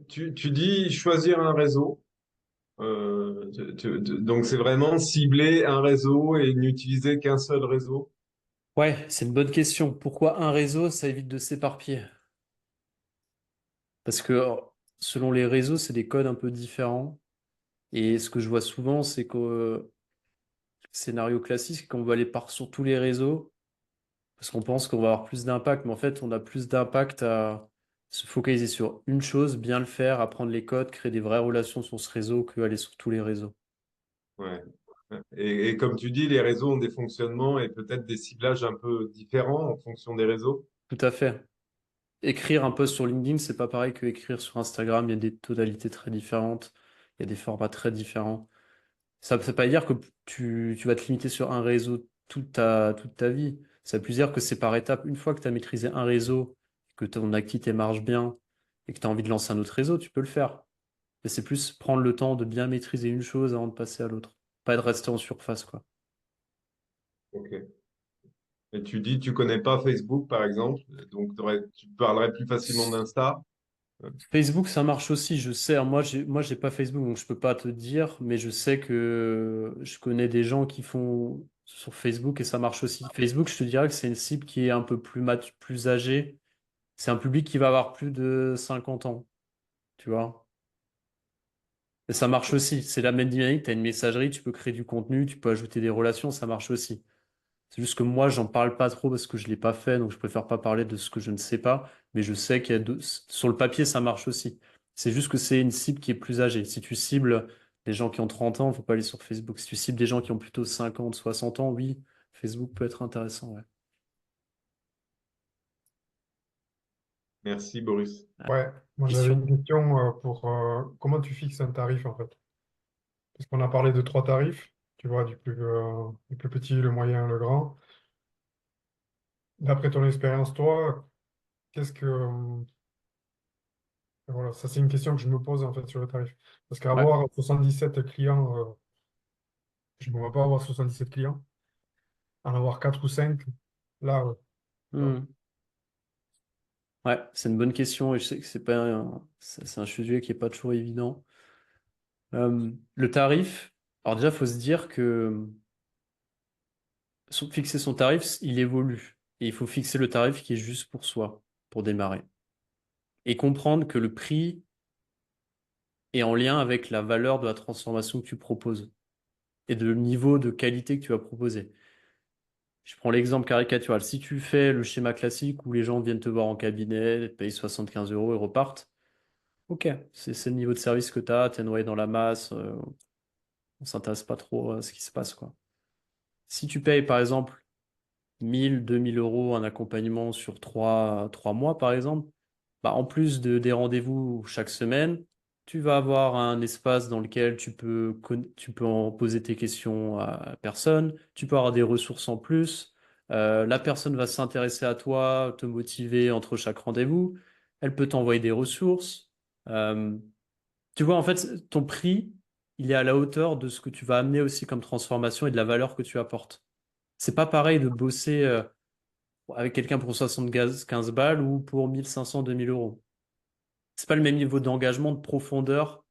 Tu dis choisir un réseau. Donc, c'est vraiment cibler un réseau et n'utiliser qu'un seul réseau. Ouais, c'est une bonne question. Pourquoi un réseau, ça évite de s'éparpiller? Parce que selon les réseaux, c'est des codes un peu différents. Et ce que je vois souvent, c'est que scénario classique, c'est qu'on va aller par sur tous les réseaux parce qu'on pense qu'on va avoir plus d'impact. Mais en fait, on a plus d'impact à se focaliser sur une chose, bien le faire, apprendre les codes, créer des vraies relations sur ce réseau que aller sur tous les réseaux. Ouais. Et comme tu dis, les réseaux ont des fonctionnements et peut-être des ciblages un peu différents en fonction des réseaux. Tout à fait. Écrire un post sur LinkedIn, c'est pas pareil que écrire sur Instagram. Il y a des tonalités très différentes. Il y a des formats très différents. Ça ne veut pas dire que tu vas te limiter sur un réseau toute ta vie. Ça veut plus dire que c'est par étapes. Une fois que tu as maîtrisé un réseau, que ton activité marche bien et que tu as envie de lancer un autre réseau, tu peux le faire. Mais c'est plus prendre le temps de bien maîtriser une chose avant de passer à l'autre. Pas de rester en surface, quoi. Ok. Et tu dis, tu connais pas Facebook, par exemple, donc tu parlerais plus facilement d'Insta. Facebook, ça marche aussi, je sais. Alors, moi, j'ai pas Facebook, donc je peux pas te dire, mais je sais que je connais des gens qui font sur Facebook et ça marche aussi. Facebook, je te dirais que c'est une cible qui est un peu plus âgée. C'est un public qui va avoir plus de 50 ans, tu vois. Et ça marche aussi. C'est la même dynamique. Tu as une messagerie, tu peux créer du contenu, tu peux ajouter des relations, ça marche aussi. C'est juste que moi, j'en parle pas trop parce que je l'ai pas fait, donc je préfère pas parler de ce que je ne sais pas. Mais je sais sur le papier, ça marche aussi. C'est juste que c'est une cible qui est plus âgée. Si tu cibles des gens qui ont 30 ans, faut pas aller sur Facebook. Si tu cibles des gens qui ont plutôt 50, 60 ans, oui, Facebook peut être intéressant, ouais. Merci, Boris. Ah, Ouais, moi j'avais une question? question pour comment tu fixes un tarif en fait? Parce qu'on a parlé de trois tarifs, tu vois, du plus petit, le moyen, le grand. D'après ton expérience, toi, qu'est-ce que... voilà, ça c'est une question que je me pose en fait sur le tarif. Parce Ouais. qu'avoir 77 clients, je ne me vois pas avoir 77 clients. En avoir 4 ou 5 là, voilà. Hmm. Ouais, c'est une bonne question et je sais que c'est pas c'est un sujet qui est pas toujours évident. Le tarif, alors déjà, faut se dire que fixer son tarif, il évolue. Et il faut fixer le tarif qui est juste pour soi, pour démarrer. Et comprendre que le prix est en lien avec la valeur de la transformation que tu proposes et de le niveau de qualité que tu vas proposer. Je prends l'exemple caricatural. Si tu fais le schéma classique où les gens viennent te voir en cabinet, payent 75 euros et repartent, ok, c'est le niveau de service que tu as, t'es noyé dans la masse, on s'intéresse pas trop à ce qui se passe, quoi. Si tu payes par exemple 1000, 2000 euros un accompagnement sur 3 mois, par exemple, bah, en plus des rendez-vous chaque semaine, tu vas avoir un espace dans lequel tu peux en poser tes questions à la personne, tu peux avoir des ressources en plus, la personne va s'intéresser à toi, te motiver entre chaque rendez-vous, elle peut t'envoyer des ressources. Euh, Tu vois, en fait, ton prix, il est à la hauteur de ce que tu vas amener aussi comme transformation et de la valeur que tu apportes. C'est pas pareil de bosser avec quelqu'un pour 75 balles ou pour 1500, 2000 euros. C'est pas le même niveau d'engagement, de profondeur.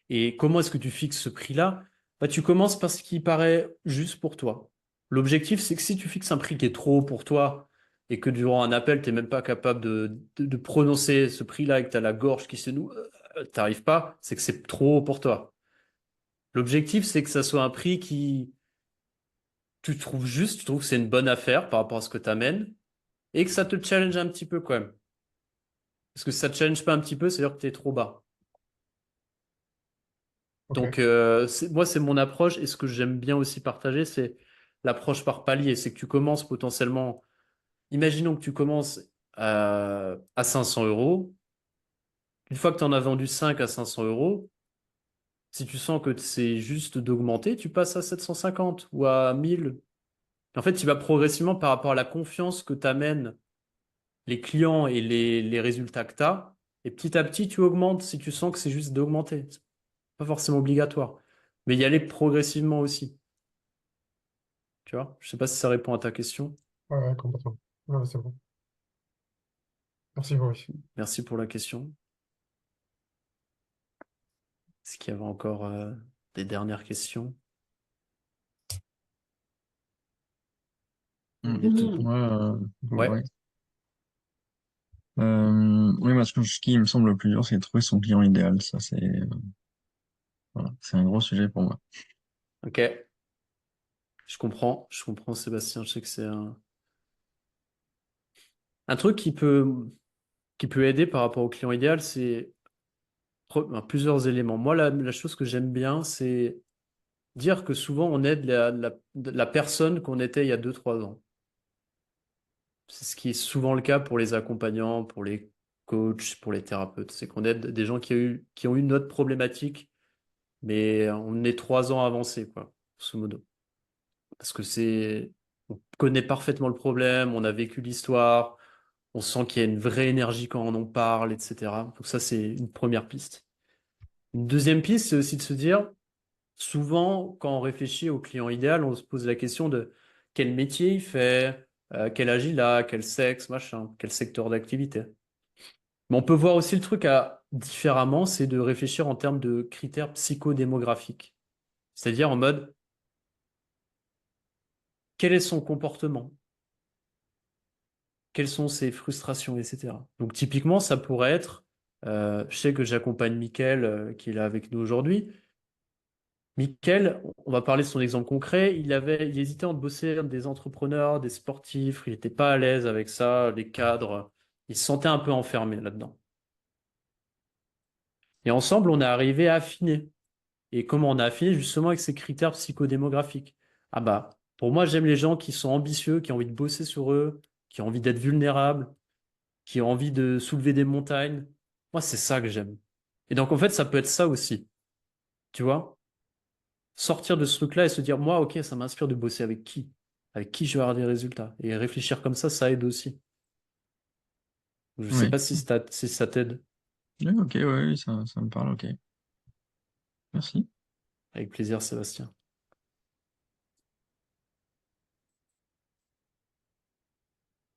Et comment est-ce que tu fixes ce prix-là? Bah, tu commences par ce qui paraît juste pour toi. L'objectif, c'est que si tu fixes un prix qui est trop haut pour toi et que durant un appel, tu n'es même pas capable de prononcer ce prix-là et que tu as la gorge qui se noue, t'arrives pas, c'est que c'est trop haut pour toi. L'objectif, c'est que ça soit un prix qui, tu trouves juste, tu trouves que c'est une bonne affaire par rapport à ce que tu amènes et que ça te challenge un petit peu quand même. Parce que si ça te challenge pas un petit peu, c'est-à-dire que tu es trop bas. Donc, Ok. moi, c'est mon approche et ce que j'aime bien aussi partager, c'est l'approche par palier. C'est que tu commences potentiellement, imaginons que tu commences à 500 euros. Une fois que tu en as vendu 5 à 500 euros, si tu sens que c'est juste d'augmenter, tu passes à 750 ou à 1000. En fait, tu vas progressivement par rapport à la confiance que t'amènent les clients et les résultats que tu as. Et petit à petit, tu augmentes si tu sens que c'est juste d'augmenter. C'est pas forcément obligatoire. Mais y aller progressivement aussi. Tu vois? Je sais pas si ça répond à ta question. Ouais, ouais, complètement. Ouais, c'est bon. Merci, Boris. Merci pour la question. Est-ce qu'il y avait encore des dernières questions? Ouais, Ouais. ouais. Oui, parce que ce qui me semble le plus dur, c'est de trouver son client idéal. Ça, voilà, c'est un gros sujet pour moi. Ok. Je comprends, Sébastien. Je sais que c'est un truc qui peut aider par rapport au client idéal, c'est plusieurs éléments. Moi, la chose que j'aime bien, c'est dire que souvent on aide la personne qu'on était il y a 2, 3 ans. C'est ce qui est souvent le cas pour les accompagnants, pour les coachs, pour les thérapeutes. C'est qu'on aide des gens qui ont eu notre problématique, mais on est 3 ans avancés, quoi, grosso modo. Parce que on connaît parfaitement le problème, on a vécu l'histoire, on sent qu'il y a une vraie énergie quand on en parle, etc. Donc ça, c'est une première piste. Une deuxième piste, c'est aussi de se dire, souvent, quand on réfléchit au client idéal, on se pose la question de quel métier il fait, quel âge il a, quel sexe, machin, quel secteur d'activité. Mais on peut voir aussi le truc différemment, c'est de réfléchir en termes de critères psychodémographiques. C'est-à-dire en mode, quel est son comportement? Quelles sont ses frustrations, etc. Donc typiquement, ça pourrait être, je sais que j'accompagne Mickaël, qui est là avec nous aujourd'hui. Mickaël, on va parler de son exemple concret, il hésitait entre bosser avec des entrepreneurs, des sportifs, il n'était pas à l'aise avec ça, les cadres, il se sentait un peu enfermé là-dedans. Et ensemble, on est arrivé à affiner. Et comment on a affiné justement avec ces critères psychodémographiques. Ah bah, pour moi, j'aime les gens qui sont ambitieux, qui ont envie de bosser sur eux, qui ont envie d'être vulnérables, qui ont envie de soulever des montagnes. Moi, c'est ça que j'aime. Et donc, en fait, ça peut être ça aussi. Tu vois? Sortir de ce truc-là et se dire, moi, ok, ça m'inspire de bosser avec qui? Avec qui je vais avoir des résultats? Et réfléchir comme ça aide aussi. Je sais Oui. pas si ça t'aide. Oui, ok, oui, ça me parle, ok. Merci. Avec plaisir, Sébastien.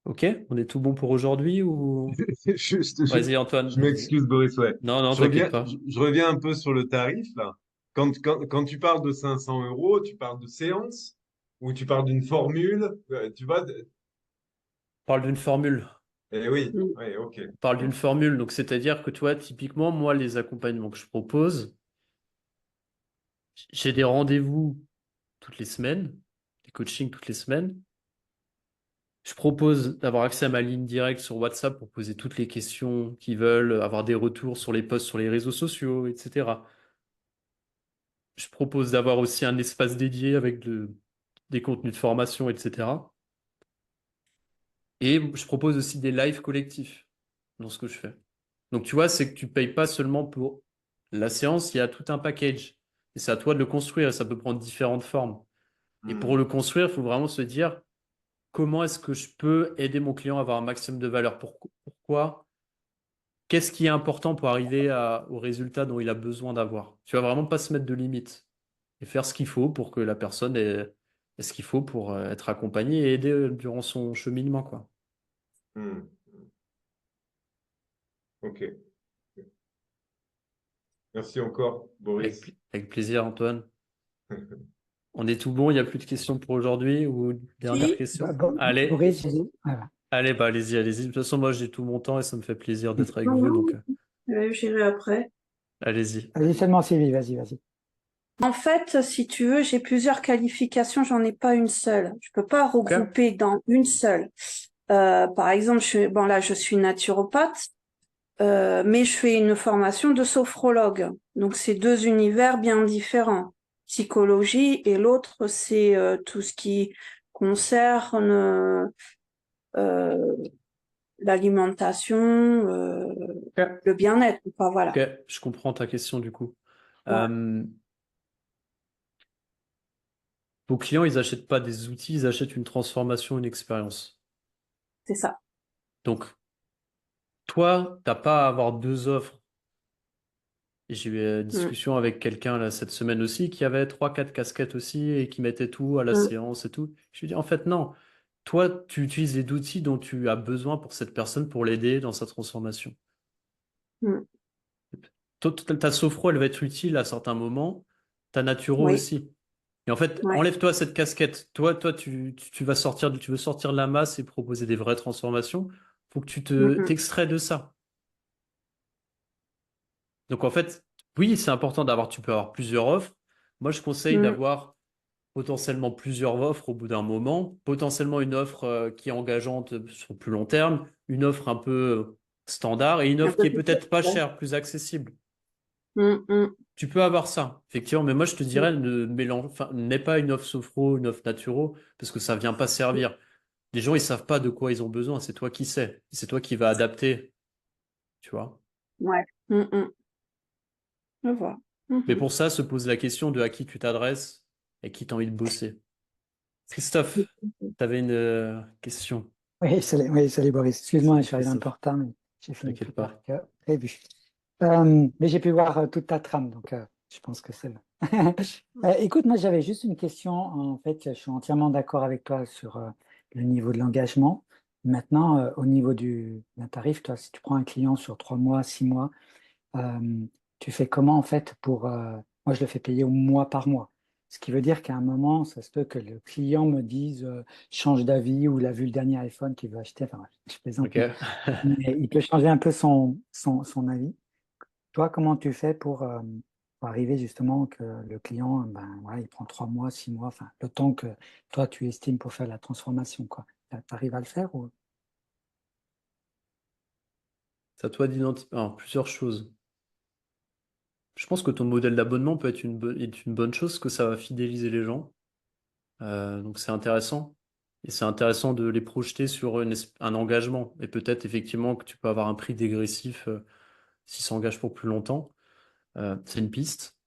Ok, on est tout bon pour aujourd'hui ou... Juste, Vas-y, Antoine, je vas-y. m'excuse, Boris, ouais. Non, non, t'inquiète pas. Je reviens un peu sur le tarif, là. Quand tu parles de 500 euros, tu parles de séance ou tu parles d'une formule, tu vois? On parle d'une formule. Eh oui, oui, ok. On parle d'une formule. Donc, c'est-à-dire que toi, typiquement, moi, les accompagnements que je propose, j'ai des rendez-vous toutes les semaines, des coachings toutes les semaines. Je propose d'avoir accès à ma ligne directe sur WhatsApp pour poser toutes les questions qu'ils veulent, avoir des retours sur les posts sur les réseaux sociaux, etc. Je propose d'avoir aussi un espace dédié avec des contenus de formation, etc. Et je propose aussi des lives collectifs dans ce que je fais. Donc, tu vois, c'est que tu payes pas seulement pour la séance, il y a tout un package. Et c'est à toi de le construire et ça peut prendre différentes formes. Et pour Hmm, le construire, il faut vraiment se dire comment est-ce que je peux aider mon client à avoir un maximum de valeur? Pourquoi? Qu'est-ce qui est important pour arriver au résultat dont il a besoin d'avoir? Tu vas vraiment pas se mettre de limites et faire ce qu'il faut pour que la personne ait ce qu'il faut pour être accompagnée et aider durant son cheminement, quoi. hmm, ok. Merci encore, Boris. Avec plaisir, Antoine. On est tout bon, il n'y a plus de questions pour aujourd'hui ou dernière Si, question? Allez, Boris, voilà. allez, bah allez-y, allez-y. De toute façon, moi j'ai tout mon temps et ça me fait plaisir d'être avec Non, vous, non, donc j'irai après. allez-y. Vas-y seulement Sylvie, vas-y. En fait, si tu veux, j'ai plusieurs qualifications, j'en ai pas une seule. Je peux pas Ok. regrouper dans une seule. Par exemple, je suis naturopathe, mais je fais une formation de sophrologue. Donc, c'est deux univers bien différents. Psychologie et l'autre, c'est tout ce qui concerne euh, l'alimentation, Ok. le bien-être. Enfin, voilà, Ok, je comprends ta question du coup. voilà, Euh, Vos clients, ils n'achètent pas des outils, ils achètent une transformation, une expérience. c'est ça. Donc, toi, t'as pas à avoir deux offres. Et j'ai eu une Mm, discussion avec quelqu'un là cette semaine aussi qui avait 3, 4 casquettes aussi et qui mettait tout à la mm, séance et tout. Je lui dis en fait non. Toi, tu utilises les outils dont tu as besoin pour cette personne pour l'aider dans sa transformation. mm. Ta sophro, elle va être utile à certains moments, ta naturo Oui, aussi. Et en fait, ouais. enlève-toi cette casquette. Toi, tu vas sortir, tu veux sortir de la masse et proposer des vraies transformations. Faut que Mm, t'extrais de ça. Donc en fait, oui, c'est important tu peux avoir plusieurs offres. Moi, je conseille mm, d'avoir potentiellement plusieurs offres au bout d'un moment, potentiellement une offre qui est engageante sur plus long terme, une offre un peu standard et une un offre qui peu est plus peut-être pas ouais. chère, plus accessible. Mm. Tu peux avoir ça, effectivement, mais moi je te dirais ne mélange, enfin, n'aie pas une offre sophro, une offre naturo, parce que ça vient pas servir. Les gens ils savent pas de quoi ils ont besoin, c'est toi qui sais, c'est toi qui vas adapter, tu vois. Ouais. Je vois. Mais Mhm. pour ça, se pose la question de à qui tu t'adresses et qui t'as envie de bosser. Christophe, tu avais une question. Oui, salut Boris. Excuse-moi, je Salut suis arrivé un peu en Christophe, retard, mais j'ai fini t'inquiète plus tard pas. que prévu. Mais j'ai pu voir toute ta trame, donc je pense que c'est bon. Écoute, moi j'avais juste une question. En fait, je suis entièrement d'accord avec toi sur le niveau de l'engagement. Maintenant, au niveau d'un tarif, toi, si tu prends un client sur 3 mois, 6 mois, euh, tu fais comment en fait pour... moi, je le fais payer au mois par mois. Ce qui veut dire qu'à un moment, ça se peut que le client me dise change d'avis ou il a vu le dernier iPhone qu'il veut acheter. Enfin, bref, je plaisante, Ok. mais il peut changer un peu son avis. Toi, comment tu fais pour arriver justement que le client, ben, voilà, il prend 3 mois, 6 mois, enfin, le temps que toi, tu estimes pour faire la transformation, quoi. Tu arrives à le faire ou... C'est à toi d'identifier plusieurs choses. Je pense que ton modèle d'abonnement peut être est une bonne chose, que ça va fidéliser les gens. Donc c'est intéressant. Et c'est intéressant de les projeter sur un engagement. Et peut-être effectivement que tu peux avoir un prix dégressif s'ils s'engagent pour plus longtemps. C'est une piste.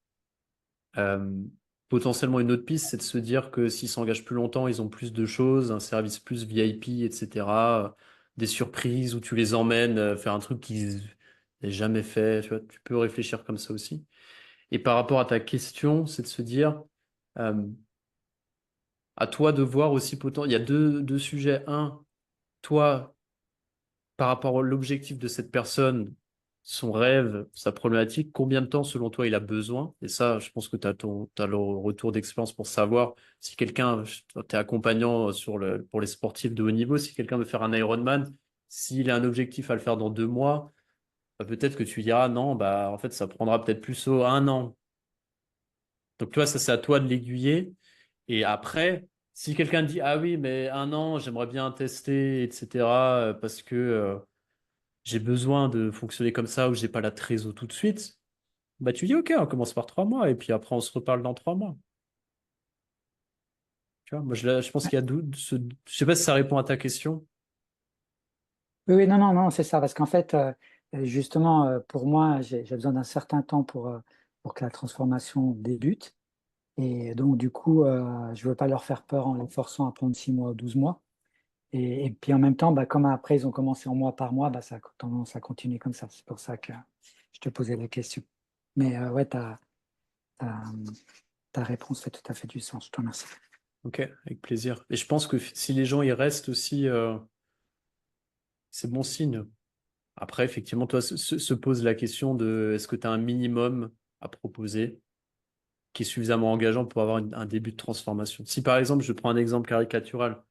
Euh, Potentiellement une autre piste, c'est de se dire que s'ils s'engagent plus longtemps, ils ont plus de choses, un service plus VIP, etc. Des surprises où tu les emmènes faire un truc qu'ils n'ont jamais fait. Tu vois, tu peux réfléchir comme ça aussi. Et par rapport à ta question, c'est de se dire, euh, à toi de voir aussi il y a deux sujets. Un, toi, par rapport à l'objectif de cette personne, son rêve, sa problématique, combien de temps selon toi il a besoin? Et ça, je pense que t'as le retour d'expérience pour savoir si quelqu'un, t'es accompagnant pour les sportifs de haut niveau, si quelqu'un veut faire un Ironman, s'il a un objectif à le faire dans 2 mois, bah, peut-être que tu diras non, bah en fait ça prendra peut-être plus un an. Donc tu vois, ça c'est à toi de l'aiguiller. Et après, si quelqu'un dit ah oui, mais un an, j'aimerais bien tester, etc. Parce que j'ai besoin de fonctionner comme ça ou j'ai pas la trésor tout de suite, bah tu dis ok, on commence par 3 mois et puis après on se reparle dans 3 mois. Tu vois, moi je pense qu'il y a je sais pas si ça répond à ta question. Oui, oui, non, non, non, c'est ça, parce qu'en fait, justement, pour moi, j'ai besoin d'un certain temps pour que la transformation débute. Et donc, du coup, je veux pas leur faire peur en les forçant à prendre 6 mois ou 12 mois. Et puis en même temps, bah, comme après ils ont commencé en mois par mois, bah, ça a tendance à continuer comme ça. C'est pour ça que je te posais la question. Mais ouais, ta, ta réponse fait tout à fait du sens. Je te remercie. Ok, avec plaisir. Et je pense que si les gens y restent aussi, c'est bon signe. Après, effectivement, toi, se pose la question de est-ce que tu as un minimum à proposer qui est suffisamment engageant pour avoir un début de transformation. Si par exemple, je prends un exemple caricatural,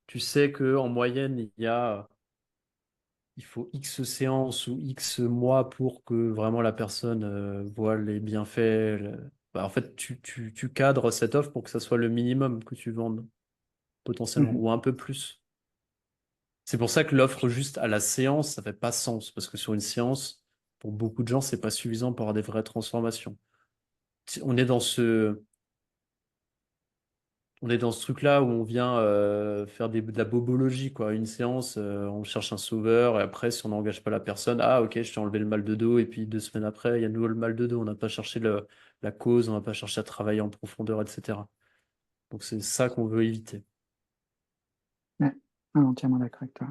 tu sais que en moyenne, il faut X séances ou X mois pour que vraiment la personne voit les bienfaits. Bah, en fait, tu cadres cette offre pour que ça soit le minimum que tu vendes potentiellement Mhm. ou un peu plus. C'est pour ça que l'offre juste à la séance, ça fait pas sens parce que sur une séance, pour beaucoup de gens, c'est pas suffisant pour avoir des vraies transformations. On est dans ce truc-là où on vient faire de la bobologie, quoi. Une séance, on cherche un sauveur, et après, si on n'engage pas la personne, ah ok, je t'ai enlevé le mal de dos, et puis 2 semaines après, il y a de nouveau le mal de dos. On n'a pas cherché la cause, on n'a pas cherché à travailler en profondeur, etc. Donc c'est ça qu'on veut éviter. Ouais, non, entièrement d'accord avec toi.